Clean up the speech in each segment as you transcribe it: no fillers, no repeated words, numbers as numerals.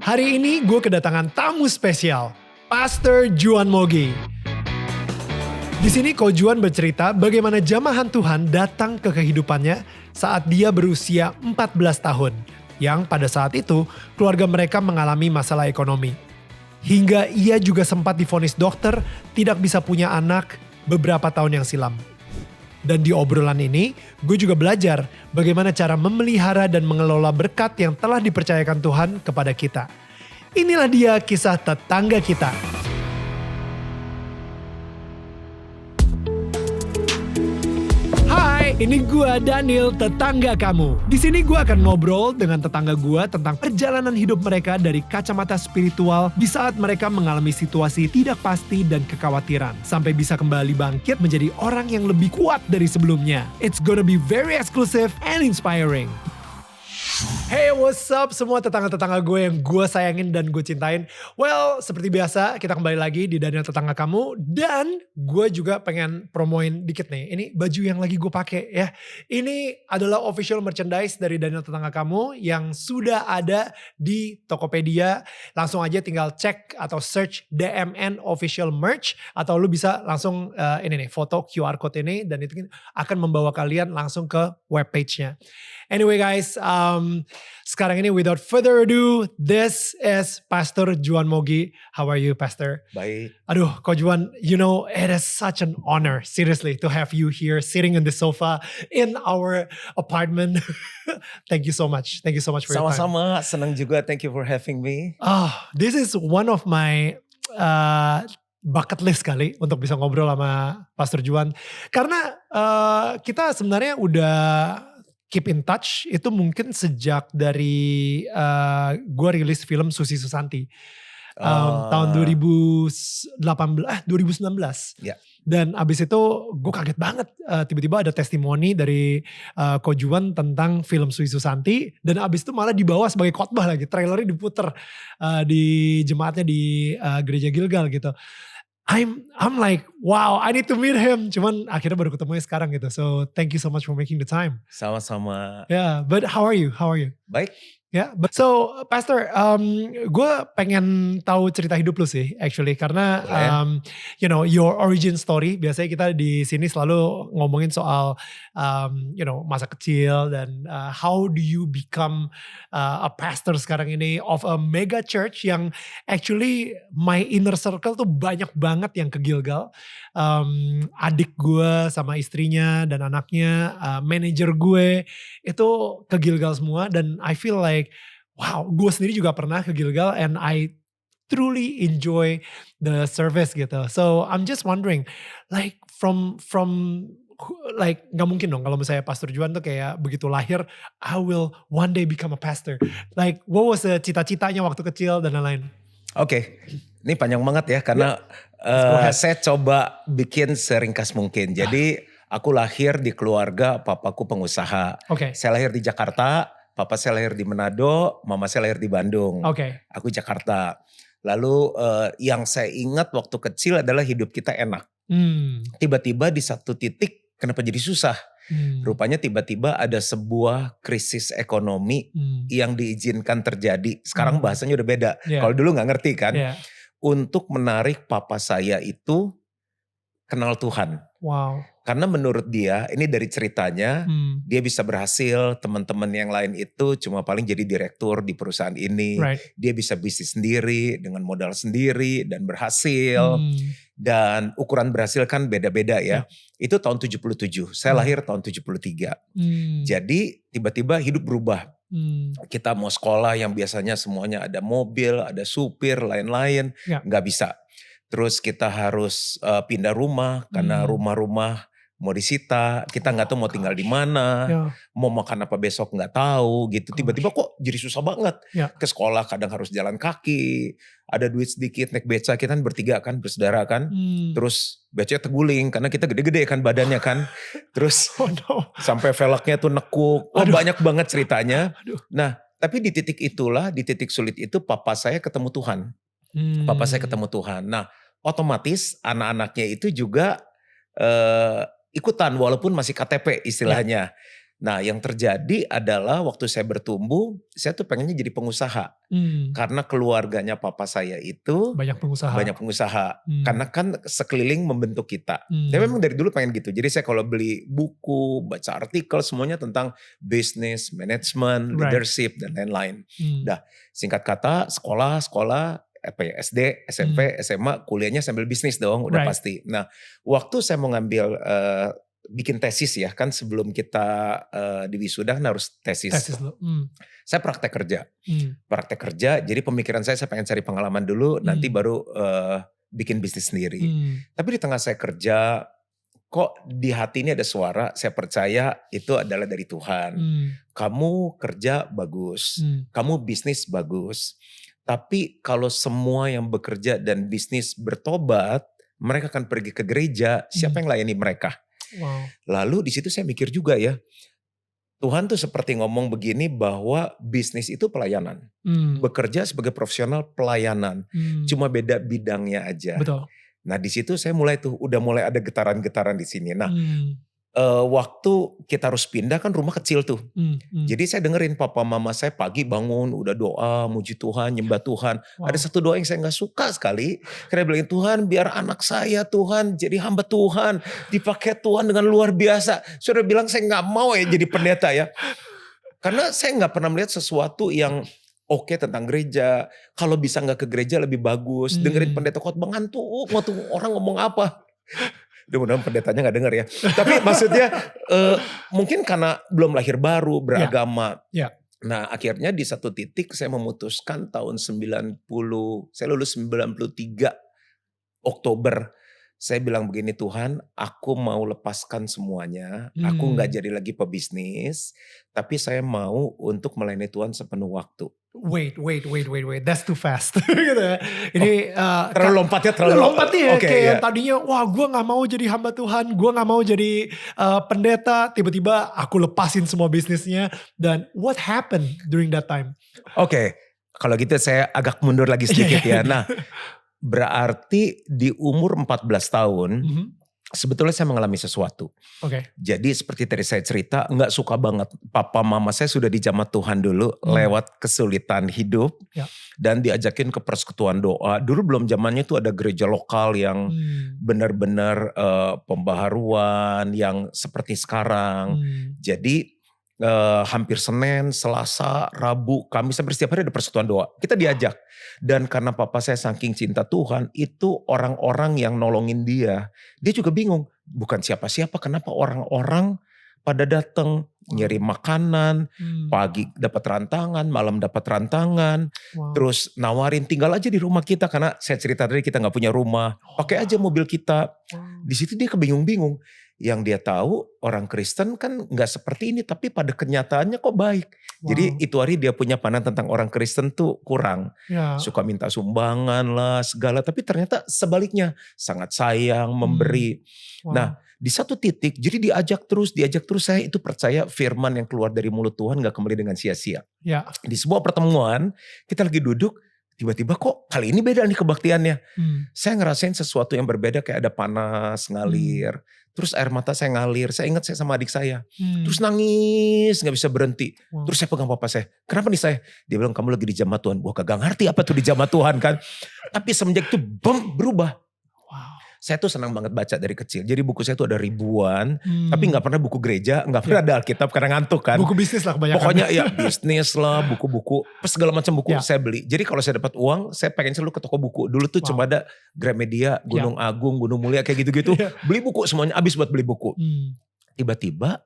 Hari ini gue kedatangan tamu spesial, Pastor Juan Mogi. Di sini Ko Juan bercerita bagaimana jamahan Tuhan datang ke kehidupannya saat dia berusia 14 tahun. Yang pada saat itu keluarga mereka mengalami masalah ekonomi. Hingga ia juga sempat divonis dokter tidak bisa punya anak beberapa tahun yang silam. Dan di obrolan ini, gue juga belajar bagaimana cara memelihara dan mengelola berkat yang telah dipercayakan Tuhan kepada kita. Inilah dia kisah tetangga kita. Hai, ini gue Daniel, tetangga kamu. Di sini gue akan ngobrol dengan tetangga gue tentang perjalanan hidup mereka dari kacamata spiritual di saat mereka mengalami situasi tidak pasti dan kekhawatiran. Sampai bisa kembali bangkit menjadi orang yang lebih kuat dari sebelumnya. It's gonna be very exclusive and inspiring. Hey, what's up semua tetangga-tetangga gue yang gue sayangin dan gue cintain. Well, seperti biasa kita kembali lagi di Daniel Tetangga Kamu. Dan gue juga pengen promoin dikit nih. Ini baju yang lagi gue pakai ya. Ini adalah official merchandise dari Daniel Tetangga Kamu yang sudah ada di Tokopedia. Langsung aja tinggal cek atau search DMN official merch. Atau lu bisa langsung ini nih, foto QR code ini. Dan itu akan membawa kalian langsung ke webpage-nya. Anyway guys, sekarang ini without further ado, this is Pastor Juan Mogi. How are you, Pastor? Baik. Aduh, Ko Juan, you know, it is such an honor, seriously, to have you here sitting on the sofa in our apartment. Thank you so much. Thank you so much for your time. Sama-sama, senang juga. Thank you for having me. This is one of my bucket list kali untuk bisa ngobrol sama Pastor Juan. Karena kita sebenarnya udah keep in touch itu mungkin sejak dari gue rilis film Susi Susanti tahun 2019. Ya. Dan abis itu gue kaget banget tiba-tiba ada testimoni dari Ko Juan tentang film Susi Susanti. Dan abis itu malah dibawa sebagai khotbah lagi, trailernya diputer di jemaatnya di gereja Gilgal gitu. I'm like, wow, I need to meet him. Cuman akhirnya baru ketemunya sekarang gitu. So thank you so much for making the time. Sama-sama. Yeah, but how are you? How are you? Baik. Yeah, but so Pastor, gue pengen tahu cerita hidup lu sih, actually, karena you know your origin story. Biasanya kita di sini selalu ngomongin soal you know masa kecil dan how do you become a pastor sekarang ini of a mega church yang actually my inner circle tuh banyak banget yang ke Gilgal. Adik gue sama istrinya dan anaknya, manajer gue itu ke Gilgal semua dan I feel like wow, gue sendiri juga pernah ke Gilgal and I truly enjoy the service gitu. So I'm just wondering, like from like nggak mungkin dong kalau misalnya Pastor Juan tuh kayak begitu lahir, I will one day become a pastor. Like what was the cita-citanya waktu kecil dan lain-lain? Oke. Ini panjang banget ya karena saya coba bikin seringkas mungkin. Jadi aku lahir di keluarga papaku pengusaha. Saya lahir di Jakarta. Papa saya lahir di Manado, mama saya lahir di Bandung. Aku Jakarta. Lalu yang saya ingat waktu kecil adalah hidup kita enak. Tiba-tiba di satu titik kenapa jadi susah? Rupanya tiba-tiba ada sebuah krisis ekonomi yang diizinkan terjadi. Sekarang bahasanya udah beda. Kalau dulu gak ngerti kan. Untuk menarik papa saya itu kenal Tuhan. Wow. Karena menurut dia, ini dari ceritanya, dia bisa berhasil, teman-teman yang lain itu cuma paling jadi direktur di perusahaan ini. Dia bisa bisnis sendiri, dengan modal sendiri, dan berhasil. Dan ukuran berhasil kan beda-beda ya. Itu tahun 77, saya lahir tahun 73. Jadi tiba-tiba hidup berubah. Kita mau sekolah yang biasanya semuanya ada mobil, ada supir, lain-lain, nggak bisa. Terus kita harus pindah rumah karena rumah-rumah mau disita, kita nggak tahu mau tinggal di mana, mau makan apa besok nggak tahu gitu. Tiba-tiba kok jadi susah banget. Ke sekolah kadang harus jalan kaki, ada duit sedikit naik beca, kita kan bertiga kan, bersaudara kan. Terus becanya terguling karena kita gede-gede kan badannya kan. Terus sampai velgnya tuh nekuk. Banyak banget ceritanya. Nah tapi di titik itulah, di titik sulit itu papa saya ketemu Tuhan. Papa saya ketemu Tuhan. Nah otomatis anak-anaknya itu juga ikutan walaupun masih KTP istilahnya. Nah yang terjadi adalah waktu saya bertumbuh, saya tuh pengennya jadi pengusaha. Karena keluarganya papa saya itu banyak pengusaha. Karena kan sekeliling membentuk kita. Saya memang dari dulu pengen gitu. Jadi saya kalau beli buku, baca artikel semuanya tentang business, management, leadership dan lain-lain. Dah singkat kata sekolah SD, SMP, SMA, kuliahnya sambil bisnis dong udah pasti. Nah waktu saya mau ngambil bikin tesis ya kan sebelum kita di wisuda kan harus tesis. Saya praktek kerja. Jadi pemikiran saya pengen cari pengalaman dulu, nanti baru bikin bisnis sendiri. Tapi di tengah saya kerja, kok di hati ini ada suara, saya percaya itu adalah dari Tuhan. Kamu kerja bagus, kamu bisnis bagus. Tapi kalau semua yang bekerja dan bisnis bertobat, mereka akan pergi ke gereja, siapa yang layani mereka? Wow. Lalu di situ saya mikir juga ya, Tuhan tuh seperti ngomong begini bahwa bisnis itu pelayanan. Bekerja sebagai profesional pelayanan. Cuma beda bidangnya aja. Betul. Nah di situ saya udah mulai ada getaran-getaran di sini. Nah waktu kita harus pindah kan rumah kecil tuh. Jadi saya dengerin papa mama saya pagi bangun udah doa, muji Tuhan, nyembah Tuhan. Ada satu doa yang saya gak suka sekali. Karena bilang Tuhan biar anak saya Tuhan jadi hamba Tuhan. Dipakai Tuhan dengan luar biasa. Sudah bilang saya gak mau ya jadi pendeta ya. Karena saya gak pernah melihat sesuatu yang oke tentang gereja. Kalau bisa gak ke gereja lebih bagus. Dengerin pendeta khotbah ngantuk. Orang ngomong apa. Mudah-mudahan pendetanya gak denger ya. Tapi maksudnya mungkin karena belum lahir baru, beragama. Nah akhirnya di satu titik saya memutuskan tahun 90, saya lulus 93 Oktober. Saya bilang begini, Tuhan aku mau lepaskan semuanya. Aku gak jadi lagi pebisnis. Tapi saya mau untuk melayani Tuhan sepenuh waktu. Wait, that's too fast. Gitu ya. Ini terlalu lompat ya. Kayak tadinya wah gue gak mau jadi hamba Tuhan, gue gak mau jadi pendeta, tiba-tiba aku lepasin semua bisnisnya. Dan what happened during that time? Oke, kalau gitu saya agak mundur lagi sedikit ya. Nah berarti di umur 14 tahun sebetulnya saya mengalami sesuatu. Jadi seperti tadi saya cerita, gak suka banget. Papa mama saya sudah dijamah Tuhan dulu lewat kesulitan hidup. Dan diajakin ke persekutuan doa. Dulu belum zamannya itu ada gereja lokal yang benar-benar pembaharuan yang seperti sekarang. Jadi hampir Senin, Selasa, Rabu, Kamis, sampai setiap hari ada persekutuan doa. Kita diajak. Dan karena papa saya saking cinta Tuhan, itu orang-orang yang nolongin dia juga bingung. Bukan siapa-siapa, kenapa orang-orang pada datang nyari makanan, pagi dapat rantangan, malam dapat rantangan, terus nawarin tinggal aja di rumah kita karena saya cerita tadi kita nggak punya rumah, pakai aja mobil kita. Di situ dia kebingung-bingung. Yang dia tahu orang Kristen kan nggak seperti ini, tapi pada kenyataannya kok baik. Jadi itu hari dia punya pandangan tentang orang Kristen tuh kurang, suka minta sumbangan lah segala, tapi ternyata sebaliknya sangat sayang, memberi. Nah di satu titik, jadi diajak terus saya itu percaya firman yang keluar dari mulut Tuhan gak kembali dengan sia-sia. Di sebuah pertemuan kita lagi duduk, tiba-tiba kok kali ini beda nih kebaktiannya. Saya ngerasain sesuatu yang berbeda, kayak ada panas ngalir. Terus air mata saya ngalir, saya ingat saya sama adik saya. Terus nangis gak bisa berhenti. Terus saya pegang papa saya, kenapa nih saya? Dia bilang kamu lagi dijamah Tuhan. Gua kagak ngerti apa tuh dijamah Tuhan kan. Tapi semenjak itu berubah. Saya tuh senang banget baca dari kecil. Jadi buku saya tuh ada ribuan. Tapi gak pernah buku gereja, gak pernah ada Alkitab karena ngantuk kan. Buku bisnis lah kebanyakan. Pokoknya ya bisnis lah, buku-buku. Segala macam buku saya beli. Jadi kalau saya dapat uang, saya pengen selalu ke toko buku. Dulu tuh cuma ada Gramedia, Gunung Agung, Gunung Mulia kayak gitu-gitu. Beli buku semuanya, habis buat beli buku. Tiba-tiba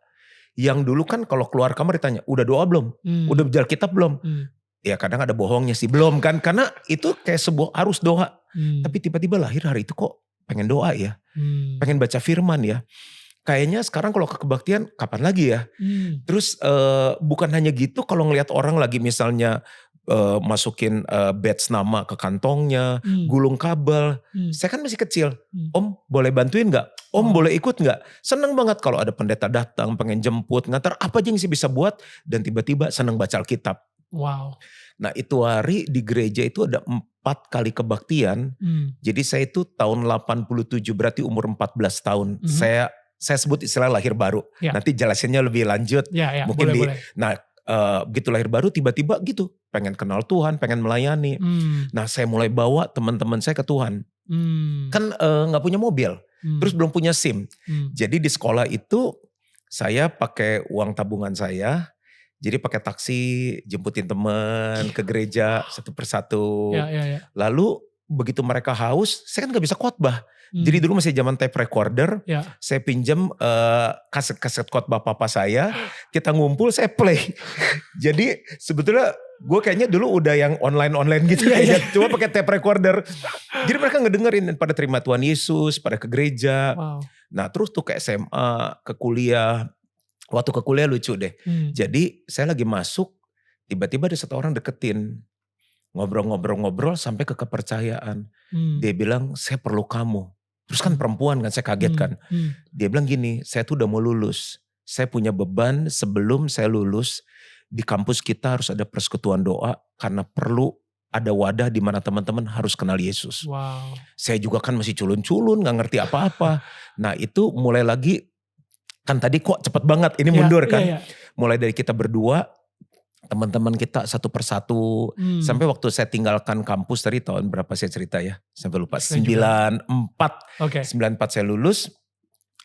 yang dulu kan kalau keluar kamar ditanya, udah doa belum? Udah belajar kitab belum? Ya kadang ada bohongnya sih, belum kan. Karena itu kayak sebuah arus doa. Tapi tiba-tiba lahir hari itu kok pengen doa ya, pengen baca firman ya. Kayaknya sekarang kalau ke kebaktian kapan lagi ya. Terus bukan hanya gitu, kalau ngelihat orang lagi misalnya masukin badge nama ke kantongnya, gulung kabel. Saya kan masih kecil, Om boleh bantuin gak? Om boleh ikut gak? Seneng banget kalau ada pendeta datang pengen jemput, ngantar apa aja yang sih bisa buat. Dan tiba-tiba seneng baca Alkitab. Nah itu hari di gereja itu ada 4 kali kebaktian. Jadi saya itu tahun 87 berarti umur 14 tahun. Saya saya sebut istilah lahir baru. Nanti jelasinnya lebih lanjut. Mungkin boleh. Nah, begitu lahir baru tiba-tiba gitu pengen kenal Tuhan, pengen melayani. Nah, saya mulai bawa teman-teman saya ke Tuhan. Kan nggak punya mobil, terus belum punya SIM. Jadi di sekolah itu saya pakai uang tabungan saya. Jadi pakai taksi, jemputin teman ke gereja satu persatu. Lalu begitu mereka haus, saya kan gak bisa khotbah. Jadi dulu masih zaman tape recorder, saya pinjam kaset-kaset khotbah papa saya, kita ngumpul, saya play. Jadi sebetulnya gue kayaknya dulu udah yang online gitu kayaknya, cuma pakai tape recorder. Jadi mereka ngedengerin pada terima Tuhan Yesus, pada ke gereja. Nah terus tuh ke SMA, ke kuliah. Waktu ke kuliah lucu deh. Jadi saya lagi masuk, tiba-tiba ada satu orang deketin. Ngobrol-ngobrol sampai ke kepercayaan. Dia bilang, saya perlu kamu. Terus kan perempuan kan, saya kaget kan. Dia bilang gini, saya tuh udah mau lulus. Saya punya beban sebelum saya lulus. Di kampus kita harus ada persekutuan doa. Karena perlu ada wadah di mana teman-teman harus kenal Yesus. Saya juga kan masih culun-culun, gak ngerti apa-apa. Nah itu mulai lagi. Kan tadi kok cepet banget ini mundur kan. Mulai dari kita berdua, teman-teman kita satu persatu. Sampai waktu saya tinggalkan kampus dari tahun berapa saya cerita ya. Sampai lupa. 94 saya lulus.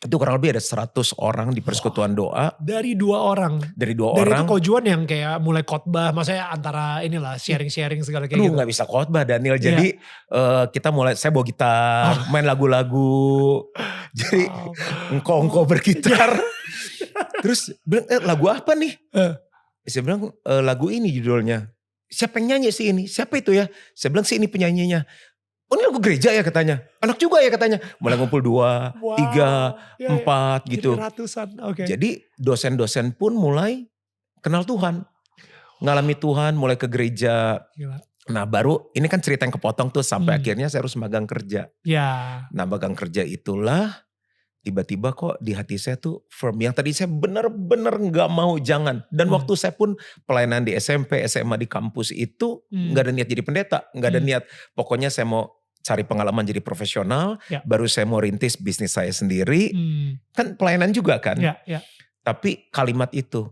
Itu kurang lebih ada 100 orang di persekutuan doa. Dari 2 orang? Dari orang. Itu Kojuan yang kayak mulai khotbah. Maksudnya antara inilah sharing-sharing segala kayak gitu. Gak bisa khotbah Daniel. Jadi kita mulai, saya bawa gitar, main lagu-lagu. Jadi engkau bergitar. Terus bilang lagu apa nih? Saya bilang lagu ini judulnya. Siapa yang nyanyi sih ini? Siapa itu ya? Saya bilang sih ini penyanyinya. Oh ini lagu gereja ya katanya. Anak juga ya katanya. Mulai ngumpul 2, 3, 4 gitu. Ratusan. Jadi dosen-dosen pun mulai kenal Tuhan. Ngalami Tuhan, mulai ke gereja. Gila. Nah baru ini kan cerita yang kepotong tuh sampai akhirnya saya harus magang kerja. Nah magang kerja itulah tiba-tiba kok di hati saya tuh firm. Yang tadi saya benar-benar gak mau jangan. Dan waktu saya pun pelayanan di SMP, SMA di kampus itu gak ada niat jadi pendeta. Gak ada niat pokoknya saya mau cari pengalaman jadi profesional. Baru saya mau rintis bisnis saya sendiri. Kan pelayanan juga kan. Tapi kalimat itu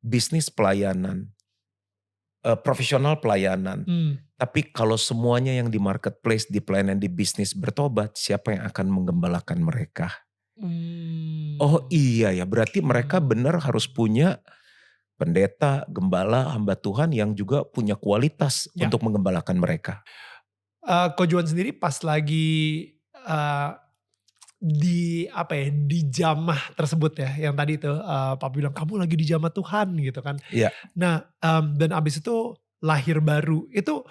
bisnis pelayanan. Profesional pelayanan. Tapi kalau semuanya yang di marketplace, di pelayanan, di bisnis bertobat, siapa yang akan menggembalakan mereka? Oh iya ya, berarti mereka benar harus punya pendeta, gembala, hamba Tuhan yang juga punya kualitas untuk menggembalakan mereka. Kojuan sendiri pas lagi di jamah tersebut ya, yang tadi itu Papa bilang kamu lagi di jamah Tuhan gitu kan. Nah dan abis itu lahir baru itu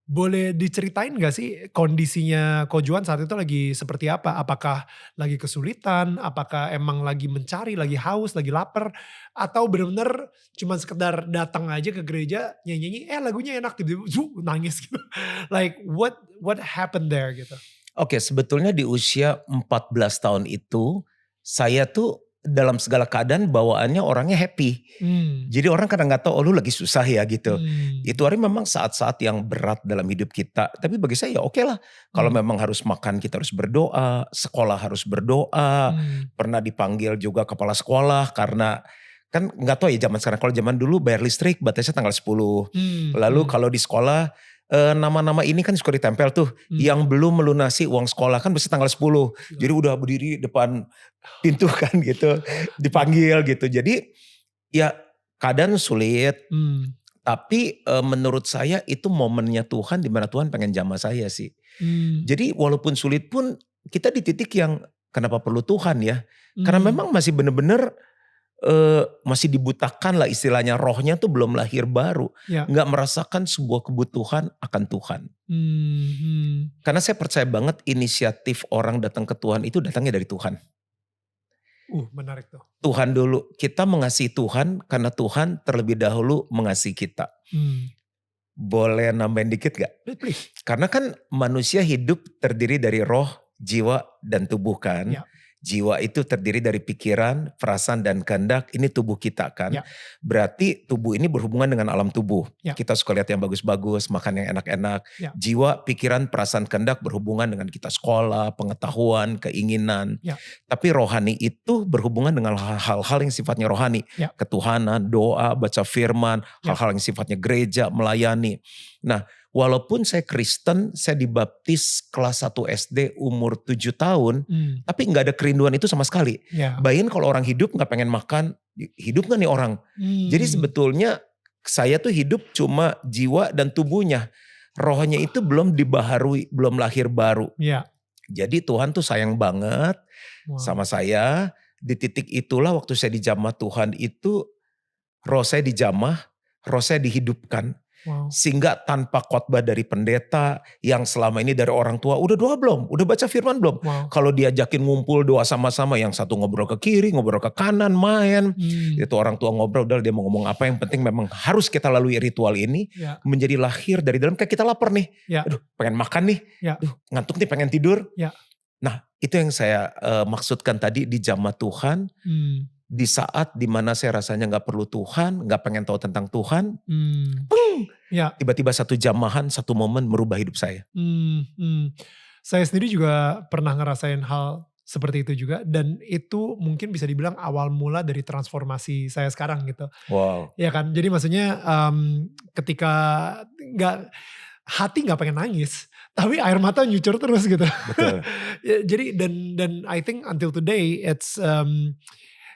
boleh diceritain gak sih kondisinya Kojuan saat itu lagi seperti apa? Apakah lagi kesulitan? Apakah emang lagi mencari, lagi haus, lagi lapar? Atau benar-benar cuma sekedar datang aja ke gereja, nyanyi-nyanyi, lagunya enak, tiba-tiba nangis gitu. Like what happened there gitu? Oke, sebetulnya di usia 14 tahun itu, saya tuh dalam segala keadaan bawaannya orangnya happy. Jadi orang kadang gak tahu, lu lagi susah ya gitu. Itu hari memang saat-saat yang berat dalam hidup kita. Tapi bagi saya ya oke lah. Kalau memang harus makan kita harus berdoa. Sekolah harus berdoa. Pernah dipanggil juga kepala sekolah karena kan gak tahu ya zaman sekarang. Kalau zaman dulu bayar listrik batasnya tanggal 10. Lalu kalau di sekolah nama-nama ini kan suka ditempel tuh. Yang belum melunasi uang sekolah kan biasanya tanggal 10. Jadi udah berdiri depan pintu kan gitu. Dipanggil gitu. Jadi ya keadaan sulit. Tapi menurut saya itu momennya Tuhan dimana Tuhan pengen jamah saya sih. Jadi walaupun sulit pun kita di titik yang kenapa perlu Tuhan ya. Karena memang masih bener-bener masih dibutakan lah istilahnya, rohnya tuh belum lahir baru. Gak merasakan sebuah kebutuhan akan Tuhan. Karena saya percaya banget inisiatif orang datang ke Tuhan itu datangnya dari Tuhan. Menarik tuh. Tuhan dulu, kita mengasihi Tuhan karena Tuhan terlebih dahulu mengasihi kita. Boleh nambahin dikit gak? Please. Karena kan manusia hidup terdiri dari roh, jiwa, dan tubuh kan. Jiwa itu terdiri dari pikiran, perasaan, dan kehendak. Ini tubuh kita kan. Ya. Berarti tubuh ini berhubungan dengan alam tubuh. Ya. Kita suka lihat yang bagus-bagus, makan yang enak-enak. Ya. Jiwa, pikiran, perasaan, kehendak berhubungan dengan kita sekolah, pengetahuan, keinginan. Ya. Tapi rohani itu berhubungan dengan hal-hal yang sifatnya rohani. Ya. Ketuhanan, doa, baca firman, hal-hal yang sifatnya gereja, melayani. Nah, walaupun saya Kristen, saya dibaptis kelas 1 SD umur 7 tahun, tapi gak ada kerinduan itu sama sekali. Bayangin kalau orang hidup gak pengen makan, hidup gak nih orang? Jadi sebetulnya saya tuh hidup cuma jiwa dan tubuhnya. Rohnya itu belum dibaharui, belum lahir baru. Jadi Tuhan tuh sayang banget sama saya. Di titik itulah waktu saya dijamah Tuhan itu, roh saya dijamah, roh saya dihidupkan. Sehingga tanpa khotbah dari pendeta yang selama ini dari orang tua, udah doa belum? Udah baca firman belum? Kalau diajakin ngumpul doa sama-sama, yang satu ngobrol ke kiri, ngobrol ke kanan, main. Itu orang tua ngobrol, udah dia mau ngomong apa, yang penting memang harus kita lalui ritual ini. Menjadi lahir dari dalam, kayak kita lapar nih. Aduh pengen makan nih, aduh ngantuk nih pengen tidur. Nah itu yang saya maksudkan tadi di jamah Tuhan. Di saat dimana saya rasanya gak perlu Tuhan, gak pengen tahu tentang Tuhan, tiba-tiba satu jamahan, satu momen merubah hidup saya. Saya sendiri juga pernah ngerasain hal seperti itu juga, dan itu mungkin bisa dibilang awal mula dari transformasi saya sekarang gitu. Ya kan, jadi maksudnya ketika hati gak pengen nangis, tapi air mata nyucur terus gitu. Betul. Jadi dan I think until today it's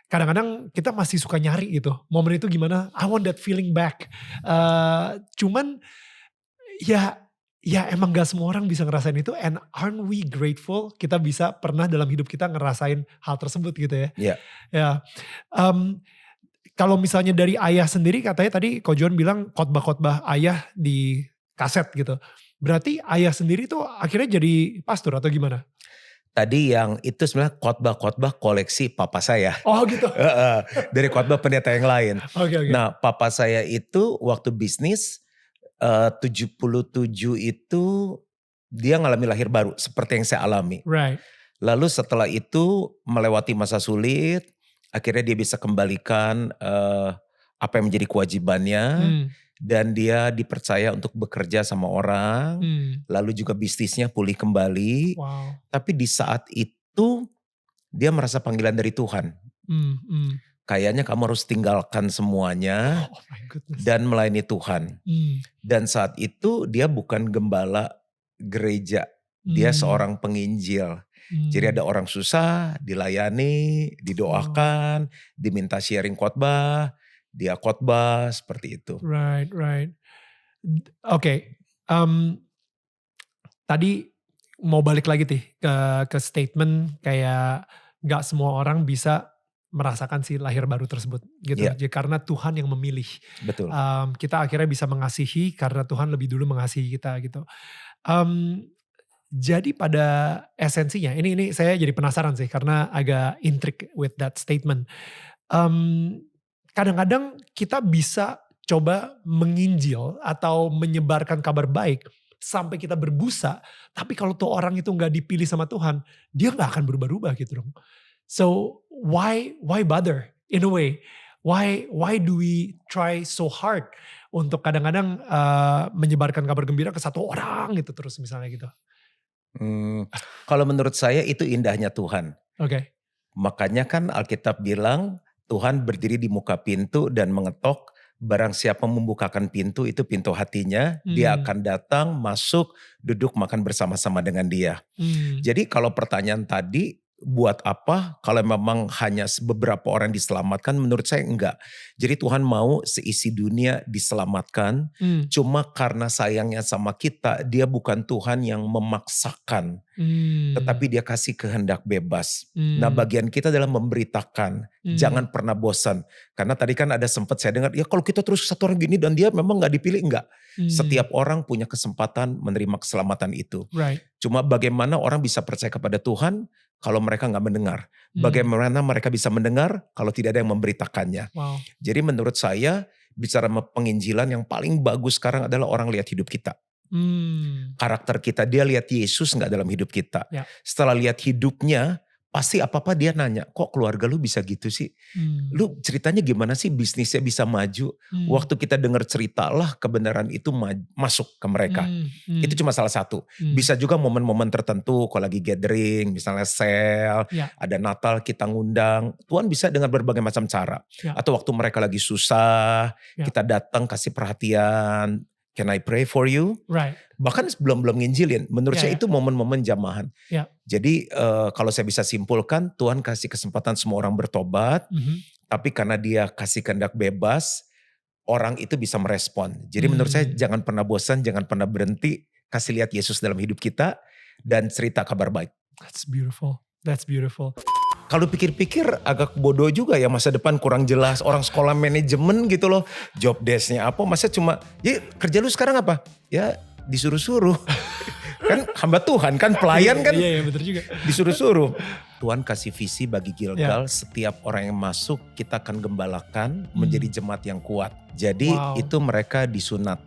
kadang-kadang kita masih suka nyari gitu. Momen itu gimana? I want that feeling back. Cuman ya emang gak semua orang bisa ngerasain itu. And aren't we grateful kita bisa pernah dalam hidup kita ngerasain hal tersebut gitu ya. Kalau misalnya dari ayah sendiri, katanya tadi Ko John bilang khotbah-khotbah ayah di kaset gitu. Berarti ayah sendiri tuh akhirnya jadi pastor atau gimana? Tadi yang itu sebenarnya khotbah-khotbah koleksi papa saya. Oh gitu. Dari khotbah pendeta yang lain. Okay. Nah papa saya itu waktu bisnis 77 itu dia ngalami lahir baru seperti yang saya alami. Right. Lalu setelah itu melewati masa sulit, akhirnya dia bisa kembalikan apa yang menjadi kewajibannya. Dan dia dipercaya untuk bekerja sama orang, lalu juga bisnisnya pulih kembali. Tapi di saat itu dia merasa panggilan dari Tuhan. Kayaknya kamu harus tinggalkan semuanya dan melayani Tuhan. Dan saat itu dia bukan gembala gereja, dia seorang penginjil. Jadi ada orang susah, dilayani, didoakan, diminta sharing khotbah. Dia khotbah seperti itu. Right. Oke. Tadi mau balik lagi ke statement kayak gak semua orang bisa merasakan si lahir baru tersebut gitu. Karena Tuhan yang memilih. Betul. Kita akhirnya bisa mengasihi karena Tuhan lebih dulu mengasihi kita gitu. Jadi pada esensinya, ini saya jadi penasaran sih karena agak intrigue with that statement. Kadang-kadang kita bisa coba menginjil atau menyebarkan kabar baik sampai kita berbusa. Tapi kalau tuh orang itu gak dipilih sama Tuhan, dia gak akan berubah-ubah gitu dong. So why bother in a way? Why do we try so hard untuk kadang-kadang menyebarkan kabar gembira ke satu orang gitu terus misalnya gitu? Kalau menurut saya itu indahnya Tuhan. Oke. Makanya kan Alkitab bilang, Tuhan berdiri di muka pintu dan mengetok, barang siapa membukakan pintu, itu pintu hatinya, dia akan datang, masuk, duduk makan bersama-sama dengan dia. Jadi kalau pertanyaan tadi, buat apa? Kalau memang hanya beberapa orang diselamatkan, menurut saya enggak. Jadi Tuhan mau seisi dunia diselamatkan, cuma karena sayangnya sama kita, dia bukan Tuhan yang memaksakan, tetapi dia kasih kehendak bebas. Nah bagian kita adalah memberitakan, jangan pernah bosan. Karena tadi kan ada sempat saya dengar, ya kalau kita terus satu orang gini dan dia memang gak dipilih, enggak. Setiap orang punya kesempatan menerima keselamatan itu. Cuma bagaimana orang bisa percaya kepada Tuhan kalau mereka gak mendengar. Bagaimana mereka bisa mendengar kalau tidak ada yang memberitakannya. Jadi menurut saya bicara penginjilan yang paling bagus sekarang adalah orang lihat hidup kita. Karakter kita, dia lihat Yesus gak dalam hidup kita. Setelah lihat hidupnya, pasti apa-apa dia nanya, kok keluarga lu bisa gitu sih? Lu ceritanya gimana sih bisnisnya bisa maju? Waktu kita dengar cerita lah kebenaran itu masuk ke mereka. Itu cuma salah satu. Bisa juga momen-momen tertentu kalau lagi gathering, misalnya sale, ada Natal kita ngundang. Tuhan bisa dengan berbagai macam cara. Atau waktu mereka lagi susah, kita datang kasih perhatian. Can I pray for you? Right. Bahkan belum nginjilin. Menurut saya itu momen-momen jamahan. Jadi kalau saya bisa simpulkan, Tuhan kasih kesempatan semua orang bertobat. Tapi karena dia kasih kehendak bebas, orang itu bisa merespon. Jadi menurut saya jangan pernah bosan, jangan pernah berhenti. Kasih lihat Yesus dalam hidup kita dan cerita kabar baik. That's beautiful. That's beautiful. Kalau pikir-pikir agak bodoh juga ya, masa depan kurang jelas. Orang sekolah manajemen gitu loh. Job desk-nya apa, masa cuma, ya kerja lu sekarang apa? Ya disuruh-suruh. Kan hamba Tuhan kan, pelayan kan. Iya betul juga. Disuruh-suruh. Tuhan kasih visi bagi Gilgal, setiap orang yang masuk kita akan gembalakan menjadi jemaat yang kuat. Jadi itu mereka disunat